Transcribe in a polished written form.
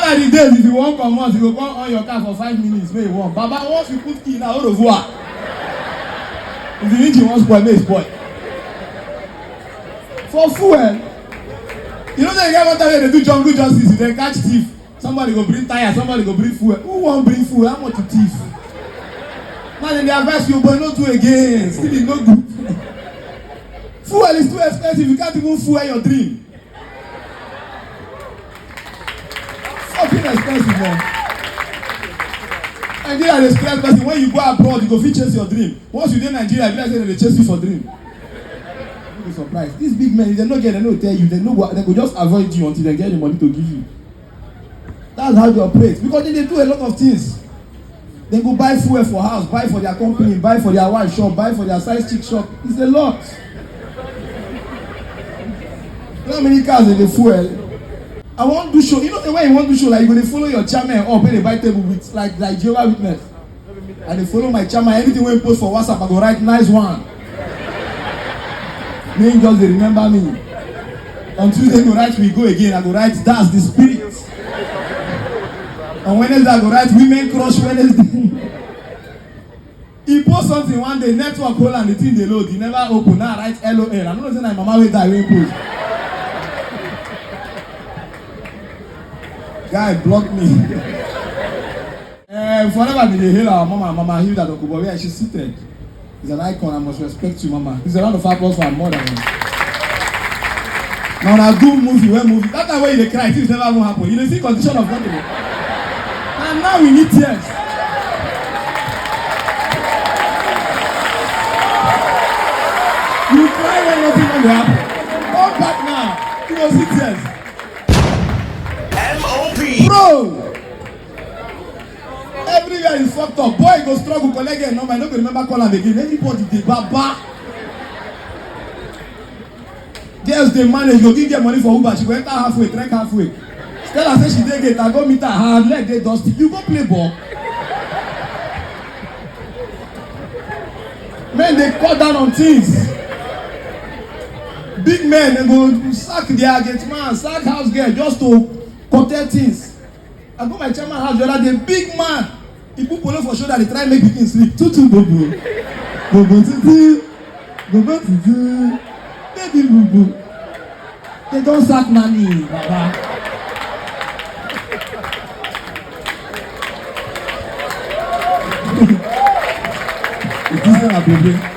are the days if you won't come once, you go come on your car for 5 minutes, may you walk. Baba, once you put key now, au revoir. If the engine won't spoil, may spoil. For fuel, you know that you get one time they do jungle justice, they catch thief. Somebody go bring tire, somebody go bring fuel. Who won't bring fuel? How much to thief? Man, then they advise you, but not do again. Still is no good. Fuel is too expensive, you can't even fuel your dream. Fucking expensive, man. Nigeria is stress person. When you go abroad, you go fit chase your dream. Once you in Nigeria, you say they chase you for dream. Don't be surprised. These big men, if they no get, they no tell you. They go just avoid you until they get the money to give you. That's how they operate. Because they do a lot of things. They go buy fuel for house, buy for their company, buy for their wife shop, buy for their size chick shop. It's a lot. You know how many cars they fuel? I want to show. You know the way you want to show, like you're going to follow your chairman up when they buy table with like Jehovah's Witness. And they follow my chairman. Anything when post for WhatsApp, I go write nice one. Then just they remember me. On Tuesday, go write we go again. I go write that's the spirit. On Wednesday, I go write women crush Wednesday. He post something one day, network hole and the thing they load. He never open. Now I write LOL. I don't know say my mama will die when post. Guy blocked me. Forever be the hail our mama Hilda Dokubo. Where she's seated. He's an icon. I must respect you, mama. He's a round of applause for her mother. Now I do movie. That time when you cry, things never will happen. You see condition of country. And now we need tears. You cry when nothing will happen. Come back now. You will see tears. M.O.P. Bro! Everywhere is fucked up. Boy go struggle, collect a number. I don't remember call him again. Everybody did baba. Girls they manage, go give them money for Uber. She go enter halfway, trek halfway. Stella say she dey get, I go meet her, her leg dey dusty. You go play ball. Men they cut down on things. Big men they go sack their gate man, sack house girl just to protect things. I go my chairman house the other day, big man. He put polo for shoulder, they try make pikin sleep. Tutu bobo. Bobo tutu. Bobo tutu. Baby bobo. They don't sack nanny, baba. It is not a baby.